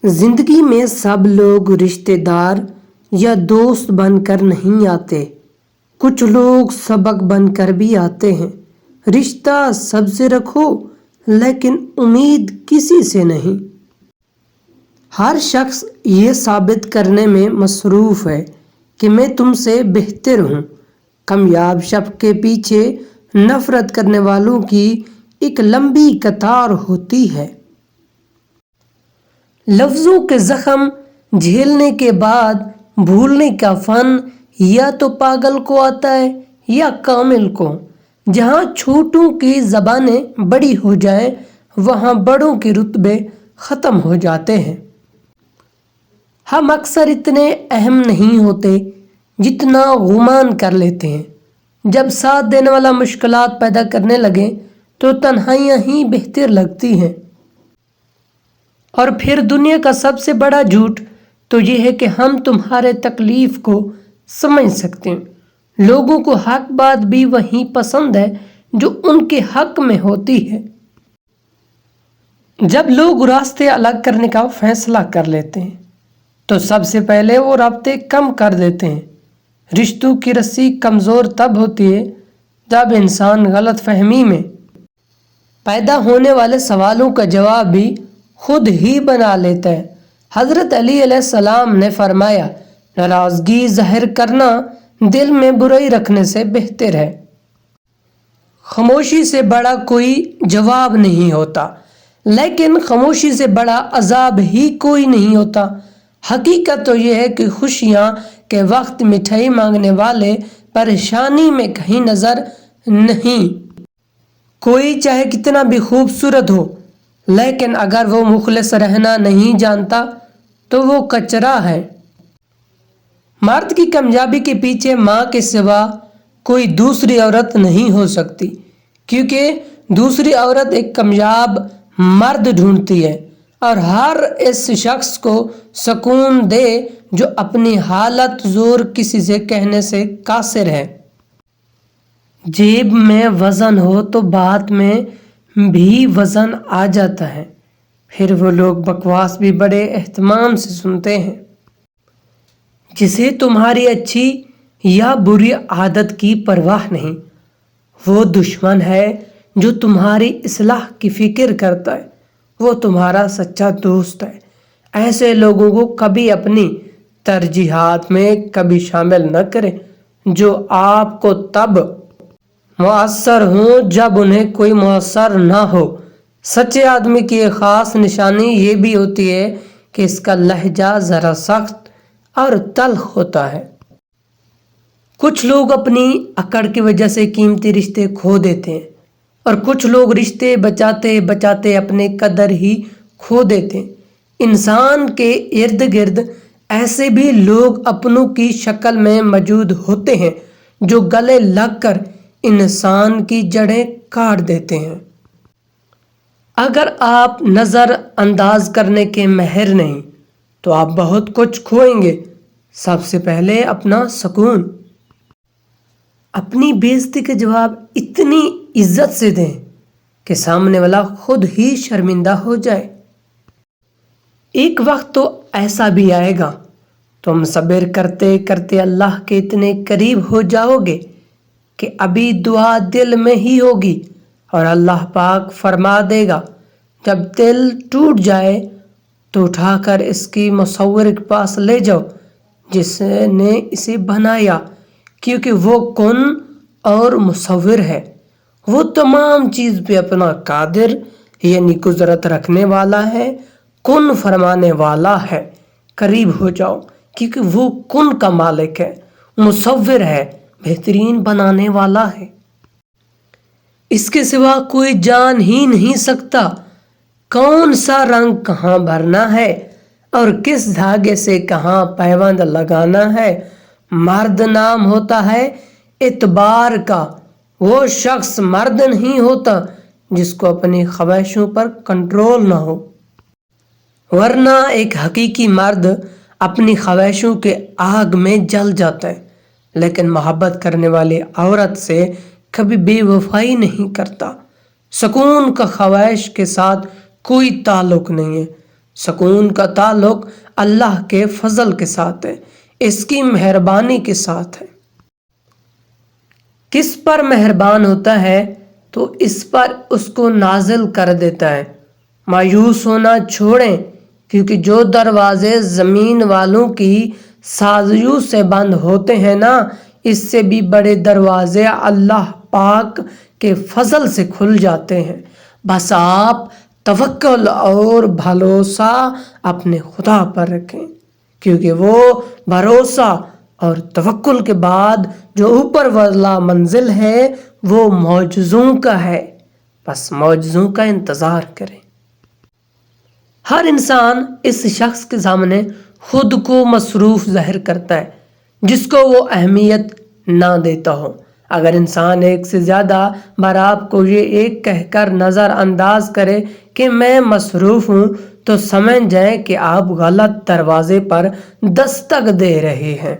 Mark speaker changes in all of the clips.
Speaker 1: زندگی میں سب لوگ رشتہ دار یا دوست بن کر نہیں آتے، کچھ لوگ سبق بن کر بھی آتے ہیں۔ رشتہ سب سے رکھو لیکن امید کسی سے نہیں۔ ہر شخص یہ ثابت کرنے میں مصروف ہے کہ میں تم سے بہتر ہوں۔ کامیاب شخص کے پیچھے نفرت کرنے والوں کی ایک لمبی قطار ہوتی ہے۔ لفظوں کے زخم جھیلنے کے بعد بھولنے کا فن یا تو پاگل کو آتا ہے یا کامل کو۔ جہاں چھوٹوں کی زبانیں بڑی ہو جائیں وہاں بڑوں کے رتبے ختم ہو جاتے ہیں۔ ہم اکثر اتنے اہم نہیں ہوتے جتنا گمان کر لیتے ہیں۔ جب ساتھ دینے والا مشکلات پیدا کرنے لگے تو تنہائیاں ہی بہتر لگتی ہیں۔ اور پھر دنیا کا سب سے بڑا جھوٹ تو یہ ہے کہ ہم تمہارے تکلیف کو سمجھ سکتے ہیں۔ لوگوں کو حق بات بھی وہی پسند ہے جو ان کے حق میں ہوتی ہے۔ جب لوگ راستے الگ کرنے کا فیصلہ کر لیتے ہیں تو سب سے پہلے وہ رابطے کم کر دیتے ہیں۔ رشتوں کی رسی کمزور تب ہوتی ہے جب انسان غلط فہمی میں پیدا ہونے والے سوالوں کا جواب بھی خود ہی بنا لیتا ہے۔ حضرت علی علیہ السلام نے فرمایا، ناراضگی ظاہر کرنا دل میں برائی رکھنے سے بہتر ہے۔ خاموشی سے بڑا کوئی جواب نہیں ہوتا، لیکن خاموشی سے بڑا عذاب ہی کوئی نہیں ہوتا۔ حقیقت تو یہ ہے کہ خوشیاں کے وقت مٹھائی مانگنے والے پریشانی میں کہیں نظر نہیں۔ کوئی چاہے کتنا بھی خوبصورت ہو لیکن اگر وہ مخلص رہنا نہیں جانتا تو وہ کچرا ہے۔ مرد کی کامیابی کے پیچھے ماں کے سوا کوئی دوسری عورت نہیں ہو سکتی، کیونکہ دوسری عورت ایک کامیاب مرد ڈھونڈتی ہے اور ہر اس شخص کو سکون دے جو اپنی حالت زور کسی سے کہنے سے قاصر ہے۔ جیب میں وزن ہو تو بات میں بھی وزن آ جاتا ہے، پھر وہ لوگ بکواس بھی بڑے اہتمام سے سنتے ہیں۔ جسے تمہاری اچھی یا بری عادت کی پرواہ نہیں، وہ دشمن ہے جو تمہاری اصلاح کی فکر کرتا ہے، وہ تمہارا سچا دوست ہے۔ ایسے لوگوں کو کبھی اپنی ترجیحات میں کبھی شامل نہ کریں جو آپ کو تب مؤثر ہوں جب انہیں کوئی مؤثر نہ ہو۔ سچے آدمی کی ایک خاص نشانی یہ بھی ہوتی ہے کہ اس کا لہجہ ذرا سخت اور تلخ ہوتا ہے۔ کچھ لوگ اپنی اکڑ کی وجہ سے قیمتی رشتے کھو دیتے ہیں اور کچھ لوگ رشتے بچاتے بچاتے اپنے قدر ہی کھو دیتے ہیں۔ انسان کے ارد گرد ایسے بھی لوگ اپنوں کی شکل میں موجود ہوتے ہیں جو گلے لگ کر انسان کی جڑیں کاٹ دیتے ہیں۔ اگر آپ نظر انداز کرنے کے ماہر نہیں تو آپ بہت کچھ کھوئیں گے۔ سب سے پہلے اپنا سکون۔ اپنی بے عزتی کا جواب اتنی عزت سے دیں کہ سامنے والا خود ہی شرمندہ ہو جائے۔ ایک وقت تو ایسا بھی آئے گا تم صبر کرتے کرتے اللہ کے اتنے قریب ہو جاؤ گے کہ ابھی دعا دل میں ہی ہوگی اور اللہ پاک فرما دے گا، جب دل ٹوٹ جائے تو اٹھا کر اس کی مصور کے پاس لے جاؤ جس نے اسے بنایا، کیونکہ وہ کن اور مصور ہے۔ وہ تمام چیز پہ اپنا قادر یعنی قدرت رکھنے والا ہے، کن فرمانے والا ہے۔ قریب ہو جاؤ کیونکہ وہ کن کا مالک ہے، مصور ہے، بہترین بنانے والا ہے۔ اس کے سوا کوئی جان ہی نہیں سکتا کون سا رنگ کہاں بھرنا ہے اور کس دھاگے سے کہاں پیوند لگانا ہے۔ مرد نام ہوتا ہے اعتبار کا، وہ شخص مرد نہیں ہوتا جس کو اپنی خواہشوں پر کنٹرول نہ ہو، ورنہ ایک حقیقی مرد اپنی خواہشوں کے آگ میں جل جاتا ہے، لیکن محبت کرنے والی عورت سے کبھی بے وفائی نہیں کرتا۔ سکون کا خواہش کے ساتھ کوئی تعلق نہیں ہے۔ سکون کا تعلق اللہ کے فضل کے ساتھ ہے، اس کی مہربانی کے ساتھ ہے۔ کس پر مہربان ہوتا ہے تو اس پر اس کو نازل کر دیتا ہے۔ مایوس ہونا چھوڑیں، کیونکہ جو دروازے زمین والوں کی سازشوں سے بند ہوتے ہیں نا، اس سے بھی بڑے دروازے اللہ پاک کے فضل سے کھل جاتے ہیں۔ بس آپ توکل اور بھروسہ اپنے خدا پر رکھیں، کیونکہ وہ بھروسہ اور توکل کے بعد جو اوپر والا منزل ہے وہ معجزوں کا ہے۔ بس معجزوں کا انتظار کریں۔ ہر انسان اس شخص کے سامنے خود کو مصروف ظاہر کرتا ہے جس کو وہ اہمیت نہ دیتا ہو۔ اگر انسان ایک سے زیادہ بار آپ کو یہ ایک کہہ کر نظر انداز کرے کہ میں مصروف ہوں، تو سمجھ جائیں کہ آپ غلط دروازے پر دستک دے رہے ہیں۔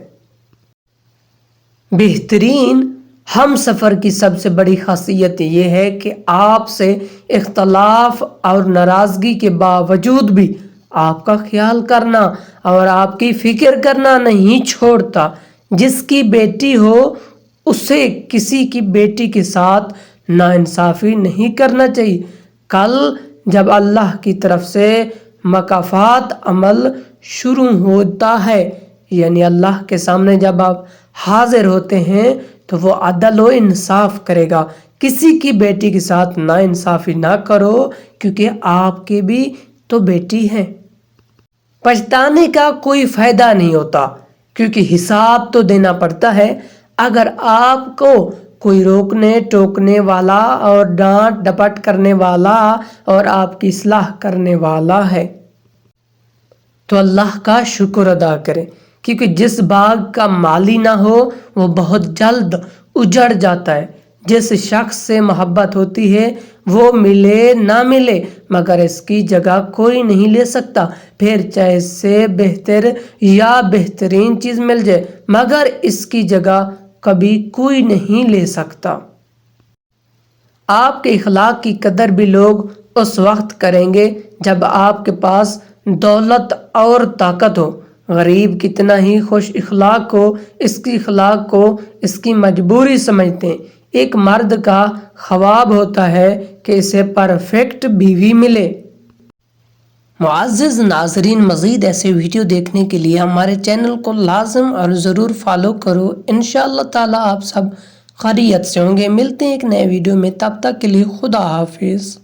Speaker 1: بہترین ہم سفر کی سب سے بڑی خاصیت یہ ہے کہ آپ سے اختلاف اور ناراضگی کے باوجود بھی آپ کا خیال کرنا اور آپ کی فکر کرنا نہیں چھوڑتا۔ جس کی بیٹی ہو اسے کسی کی بیٹی کے ساتھ ناانصافی نہیں کرنا چاہیے۔ کل جب اللہ کی طرف سے مکافات عمل شروع ہوتا ہے، یعنی اللہ کے سامنے جب آپ حاضر ہوتے ہیں، تو وہ عدل و انصاف کرے گا۔ کسی کی بیٹی کے ساتھ ناانصافی نہ کرو، کیونکہ آپ کے بھی تو بیٹی ہیں۔ پچھتانے کا کوئی فائدہ نہیں ہوتا، کیونکہ حساب تو دینا پڑتا ہے۔ اگر آپ کو کوئی روکنے ٹوکنے والا اور ڈانٹ ڈپٹ کرنے والا اور آپ کی اصلاح کرنے والا ہے، تو اللہ کا شکر ادا کریں، کیونکہ جس باغ کا مالی نہ ہو وہ بہت جلد اجڑ جاتا ہے۔ جس شخص سے محبت ہوتی ہے وہ ملے نہ ملے مگر اس کی جگہ کوئی نہیں لے سکتا، پھر چاہے اس سے بہتر یا بہترین چیز مل جائے مگر اس کی جگہ کبھی کوئی نہیں لے سکتا۔ آپ کے اخلاق کی قدر بھی لوگ اس وقت کریں گے جب آپ کے پاس دولت اور طاقت ہو۔ غریب کتنا ہی خوش اخلاق ہو، اس کی اخلاق کو اس کی مجبوری سمجھتے ہیں۔ ایک مرد کا خواب ہوتا ہے کہ اسے پرفیکٹ بیوی ملے۔ معزز ناظرین، مزید ایسے ویڈیو دیکھنے کے لیے ہمارے چینل کو لازم اور ضرور فالو کرو۔ انشاءاللہ تعالی آپ سب خیریت سے ہوں گے۔ ملتے ہیں ایک نئے ویڈیو میں، تب تک کے لیے خدا حافظ۔